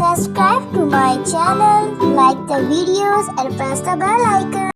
Subscribe to my channel, like the videos and press the bell icon.